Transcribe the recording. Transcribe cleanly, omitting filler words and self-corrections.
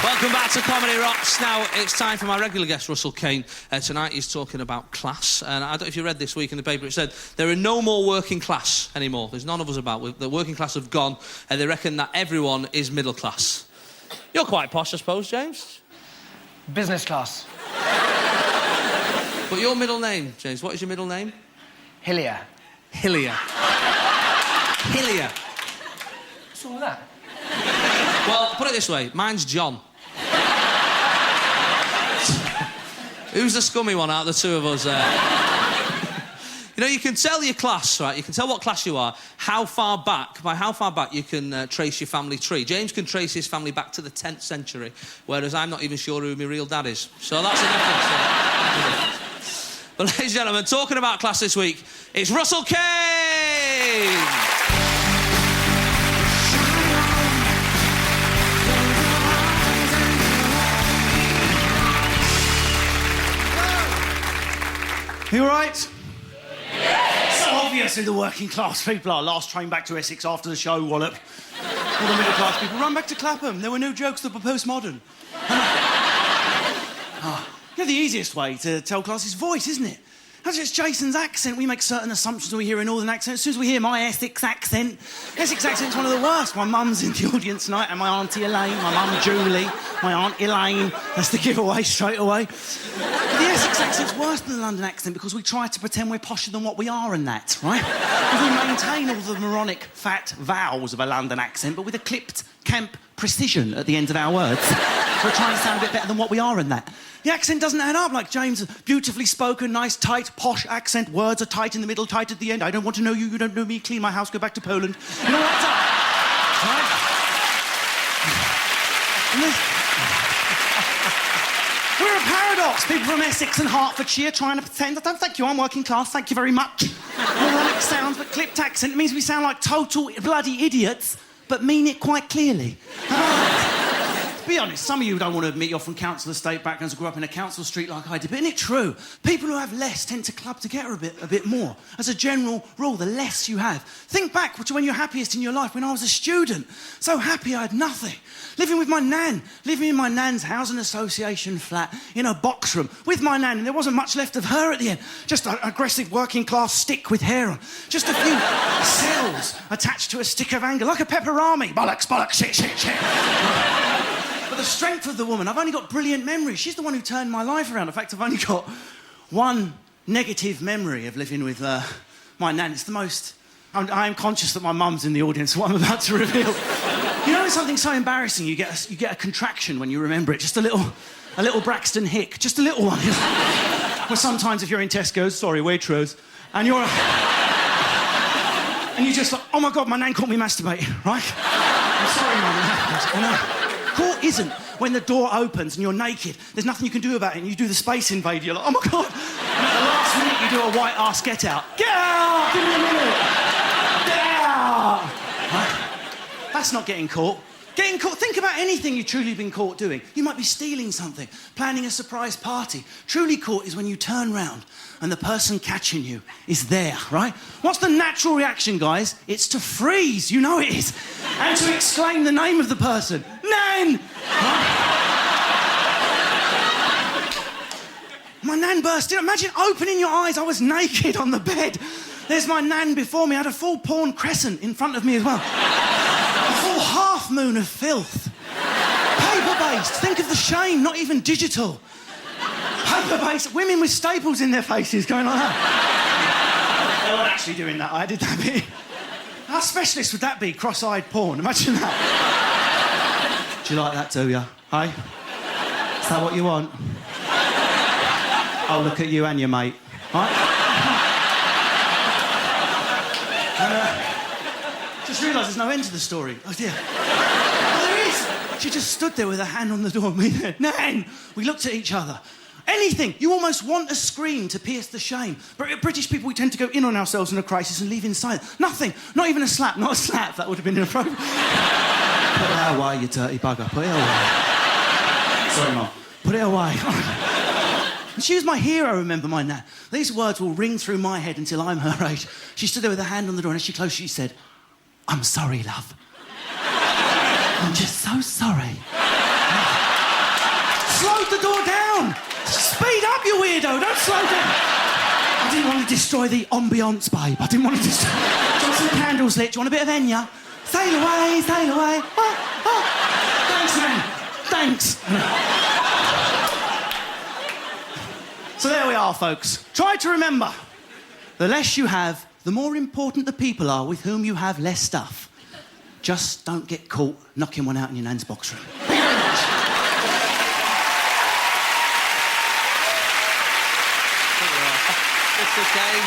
Welcome back to Comedy Rocks. Now, it's time for my regular guest, Russell Kane. Tonight he's talking about class. And I don't know if you read this week in the paper, it said there are no more working class anymore. There's none of us about. The working class have gone, and they reckon that everyone is middle class. You're quite posh, I suppose, James? Business class. But your middle name, James, what is your middle name? Hillier. Hillier. Hillier. What's wrong with that? Well, put it this way, mine's John. Who's the scummy one out of the two of us? You know, you can tell your class, right? You can tell what class you are, by how far back you can trace your family tree. James can trace his family back to the 10th century, whereas I'm not even sure who my real dad is. So that's the difference. But ladies and gentlemen, talking about class this week, it's Russell Kane! You all right? Yes. So obviously the working class people are. Last train back to Essex after the show, wallop. All the middle class people run back to Clapham. There were no jokes that were postmodern. You know, the easiest way to tell class is voice, isn't it? That's just Jason's accent. We make certain assumptions when we hear a northern accent. As soon as we hear my Essex accent's one of the worst. My mum's in the audience tonight, and my auntie Elaine, my mum Julie, my aunt Elaine. That's the giveaway straight away. But the Essex accent's worse than the London accent because we try to pretend we're posher than what we are and that, right? We maintain all the moronic, fat vowels of a London accent, but with a clipped camp precision at the end of our words. We're trying to sound a bit better than what we are in that. The accent doesn't add up like James' beautifully spoken, nice, tight, posh accent. Words are tight in the middle, tight at the end. I don't want to know you, you don't know me. Clean my house, go back to Poland. You know what's up? Right? We're a paradox. People from Essex and Hertfordshire trying to pretend. Oh, thank you, I'm working class, thank you very much. Moronic sounds, but clipped accent. It means we sound like total bloody idiots, but mean it quite clearly. Be honest, some of you don't want to admit you're from council estate backgrounds or grew up in a council street like I did, but isn't it true? People who have less tend to club together a bit more. As a general rule, the less you have. Think back to when you're happiest in your life, when I was a student. So happy I had nothing. Living with my nan, living in my nan's housing association flat in a box room with my nan, and there wasn't much left of her at the end. Just an aggressive working class stick with hair on. Just a few cells attached to a stick of anger, like a pepperami. Bollocks, bollocks, shit, shit, shit. But the strength of the woman, I've only got brilliant memories. She's the one who turned my life around. In fact, I've only got one negative memory of living with my nan. It's the most... I am conscious that my mum's in the audience, what I'm about to reveal. You know, it's something so embarrassing. You get a contraction when you remember it. Just a little Braxton Hick. Just a little one. Well, sometimes if you're in Tesco's, sorry, Waitrose, and you're... and you just like, oh my God, my nan caught me masturbating, right? I'm sorry, Mum, it happens. I know. Court isn't when the door opens and you're naked. There's nothing you can do about it, and you do the Space Invader. You're like, oh my God. And at the last minute, you do a white ass get out. Get out! Give me a minute. Get out! Right? That's not getting caught. Getting caught, think about anything you've truly been caught doing. You might be stealing something, planning a surprise party. Truly caught is when you turn round and the person catching you is there, right? What's the natural reaction, guys? It's to freeze, you know it is. And to exclaim the name of the person. Nan! Right? My nan burst in. Imagine opening your eyes. I was naked on the bed. There's my nan before me. I had a full porn crescent in front of me as well. A full half moon of filth. Paper-based. Think of the shame, not even digital. Paper-based. Women with staples in their faces going like that. They weren't actually doing that. I did that bit. How specialist would that be? Cross-eyed porn. Imagine that. Do you like that, do you? Hey? Is that what you want? I'll look at you and your mate. Right? Just realised there's no end to the story. Oh, dear. Oh, there is. She just stood there with her hand on the door. Me there. Nan! We looked at each other. Anything. You almost want a scream to pierce the shame. But British people, we tend to go in on ourselves in a crisis and leave inside. Nothing. Not even a slap. Not a slap. That would have been inappropriate. Put it away, you dirty bugger. Put it away. Sorry, Mum. Put it away. She was my hero, remember, my nan. These words will ring through my head until I'm her age. She stood there with her hand on the door, and as she closed, she said, I'm sorry, love. I'm just so sorry. slowed the door down. Speed up, you weirdo. Don't slow down. I didn't want to destroy the ambiance, babe. I didn't want to destroy... Do you want some candles lit? Do you want a bit of Enya? Sail away, sail away. Oh, oh. Thanks, man. Thanks. So there we are, folks. Try to remember, the less you have, the more important the people are with whom you have less stuff. Just don't get caught knocking one out in your nan's box room. Thank you very much. Russell Kane.